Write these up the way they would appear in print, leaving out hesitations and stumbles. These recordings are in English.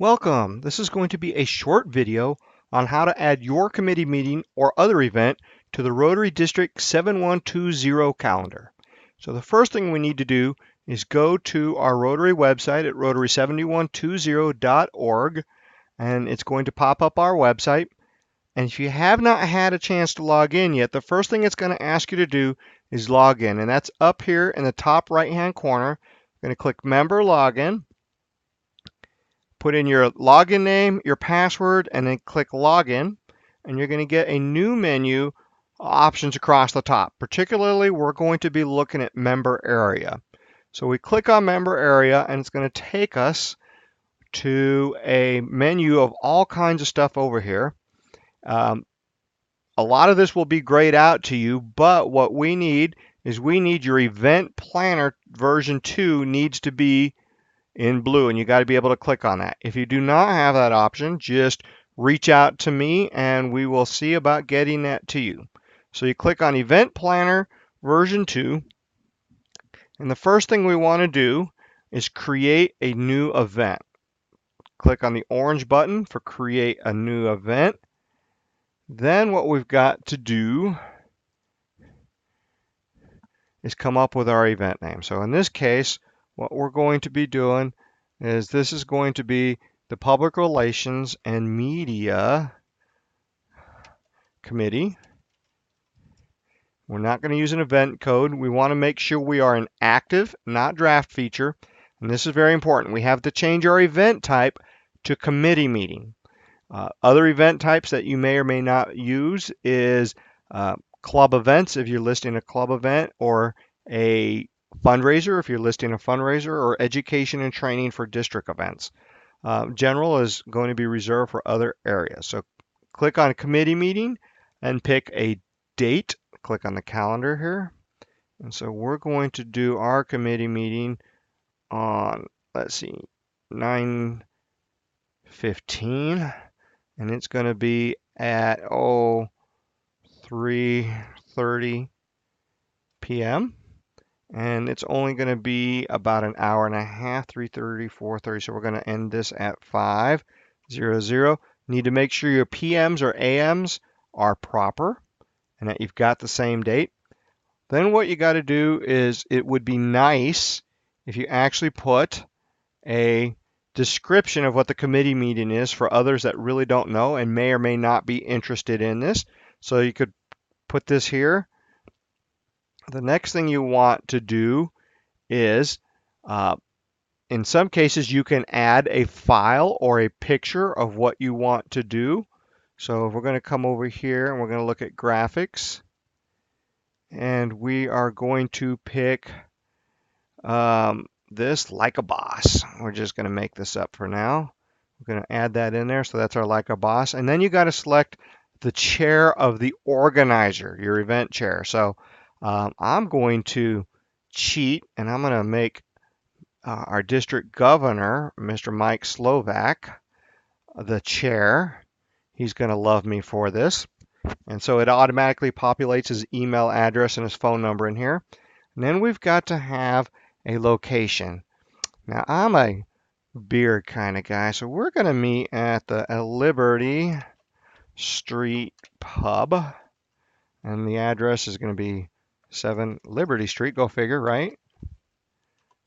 Welcome. This is going to be a short video on how to add your committee meeting or other event to the Rotary District 7120 calendar. So the first thing we need to do is go to our Rotary website at rotary7120.org, and it's going to pop up our website. And if you have not had a chance to log in yet, the first thing it's going to ask you to do is log in, and that's up here in the top right-hand corner. I'm going to click Member Login. Put in your login name, your password, and then click Login, and you're going to get a new menu options across the top. Particularly, we're going to be looking at Member Area. So we click on Member Area, and it's going to take us to a menu of all kinds of stuff over here. A lot of this will be grayed out to you, but what we need is your Event Planner version 2 needs to be in blue, and you got to be able to click on that. If you do not have that option, just reach out to me and we will see about getting that to you. So you click on Event Planner version 2, and the first thing we want to do is create a new event. Click on the orange button for create a new event. Then what we've got to do is come up with our event name. So in this case, what we're going to be doing is this is going to be the Public Relations and Media Committee. We're not going to use an event code. We want to make sure we are an active, not draft feature. And this is very important. We have to change our event type to committee meeting. Other event types that you may or may not use is club events if you're listing a club event, or a fundraiser if you're listing a fundraiser, or education and training for district events. General is going to be reserved for other areas. So click on committee meeting and pick a date. Click on the calendar here. And so we're going to do our committee meeting on, let's see, 9/15, and it's going to be at 3:30 p.m. and it's only going to be about an hour and a half, 3:30, 4:30. So we're going to end this at 5:00. Need to make sure your PMs or AMs are proper and that you've got the same date. Then what you got to do is, it would be nice if you actually put a description of what the committee meeting is for others that really don't know and may or may not be interested in this. So you could put this here. The next thing you want to do is, in some cases, you can add a file or a picture of what you want to do. So if we're going to come over here and we're going to look at graphics, and we are going to pick this like a boss. We're just going to make this up for now. We're going to add that in there. So that's our like a boss. And then you got to select the chair of the organizer, your event chair. So I'm going to cheat, and I'm going to make our district governor, Mr. Mike Slovak, the chair. He's going to love me for this. And so it automatically populates his email address and his phone number in here. And then we've got to have a location. Now, I'm a beer kind of guy, so we're going to meet at the Liberty Street Pub. And the address is going to be 7 Liberty Street, go figure, right?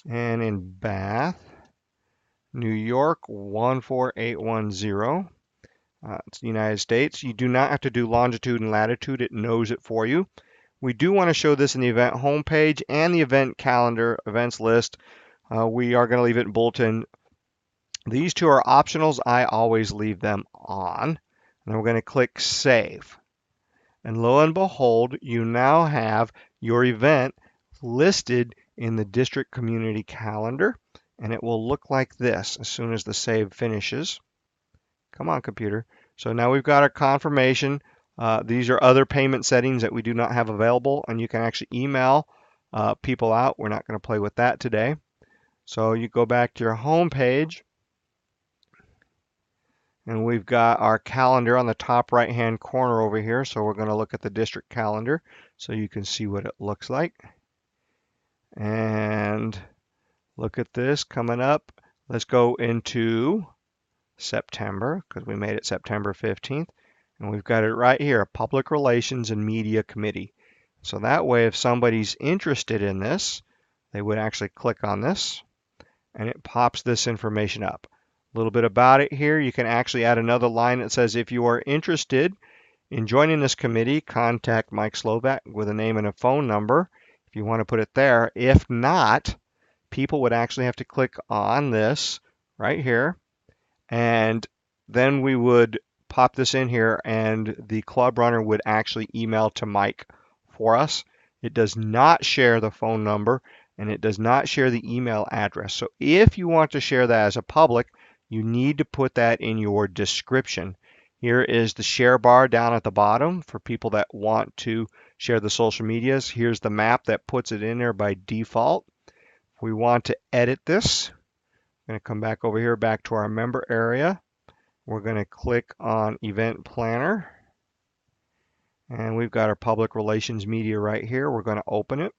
And in Bath, New York, 14810. It's the United States. You do not have to do longitude and latitude. It knows it for you. We do want to show this in the event homepage and the event calendar, events list. We are going to leave it in bulletin. These two are optionals. I always leave them on. And we're going to click Save. And lo and behold, you now have your event listed in the district community calendar. And it will look like this as soon as the save finishes. Come on, computer. So now we've got our confirmation. These are other payment settings that we do not have available, and you can actually email people out. We're not going to play with that today. So you go back to your home page, and we've got our calendar on the top right-hand corner over here. So we're going to look at the district calendar so you can see what it looks like. And look at this coming up. Let's go into September, because we made it September 15th. And we've got it right here, Public Relations and Media Committee. So that way, if somebody's interested in this, they would actually click on this, and it pops this information up. A little bit about it here. You can actually add another line that says, if you are interested in joining this committee, contact Mike Slovak with a name and a phone number if you want to put it there. If not, people would actually have to click on this right here, and then we would pop this in here, and the Club Runner would actually email to Mike for us. It does not share the phone number, and it does not share the email address. So if you want to share that as a public, you need to put that in your description. Here is the share bar down at the bottom for people that want to share the social medias. Here's the map that puts it in there by default. If we want to edit this, I'm going to come back over here, back to our member area. We're going to click on Event Planner. And we've got our Public Relations Media right here. We're going to open it.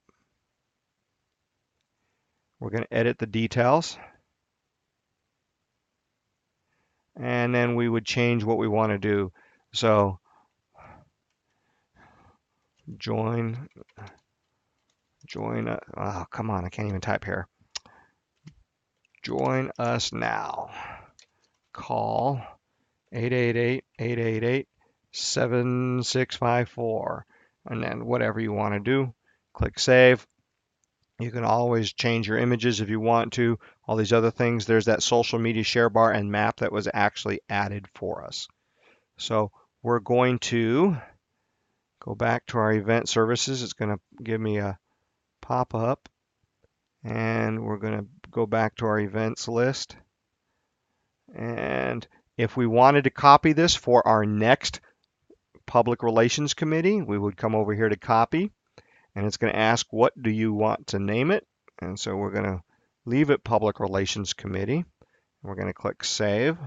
We're going to edit the details. And then we would change what we want to do. So join, oh, come on, I can't even type here. Join us now. Call 888-888-7654. And then whatever you want to do, click Save. You can always change your images if you want to. All these other things. There's that social media share bar and map that was actually added for us. So we're going to go back to our event services. It's going to give me a pop-up. And we're going to go back to our events list. And if we wanted to copy this for our next Public Relations Committee, we would come over here to copy. And it's going to ask, what do you want to name it? And so we're going to leave it Public Relations Committee. We're going to click Save.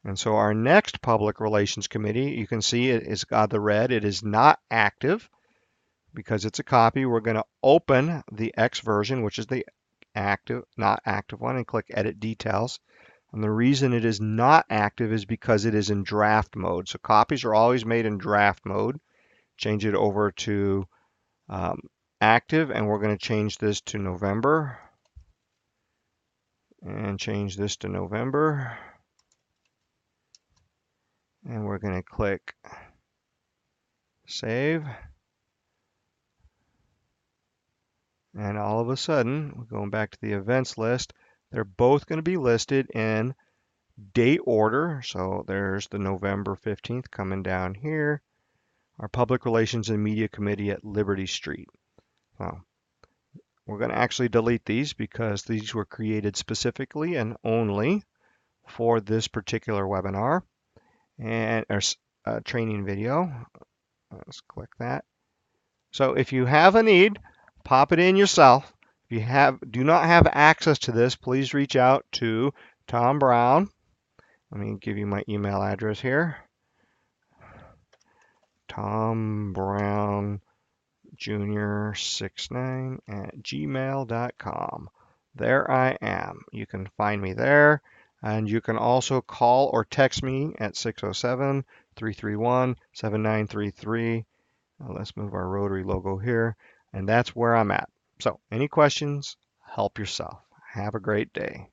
And so our next Public Relations Committee, you can see it is got the red. It is not active because it's a copy. We're going to open the X version, which is the active, not active one, and click Edit Details. And the reason it is not active is because it is in draft mode. So copies are always made in draft mode. Change it over to active, and we're going to change this to November. And change this to November. And we're going to click Save. And all of a sudden, we're going back to the events list. They're both going to be listed in date order. So there's the November 15th coming down here. Our Public Relations and Media Committee at Liberty Street. Well, we're going to actually delete these because these were created specifically and only for this particular webinar and our training video. Let's click that. So if you have a need, pop it in yourself. If you do not have access to this, please reach out to Tom Brown. Let me give you my email address here. Tom Brown Jr69@gmail.com. There I am. You can find me there, and you can also call or text me at 607-331-7933. Let's move our Rotary logo here, and that's where I'm at. So any questions, help yourself. Have a great day.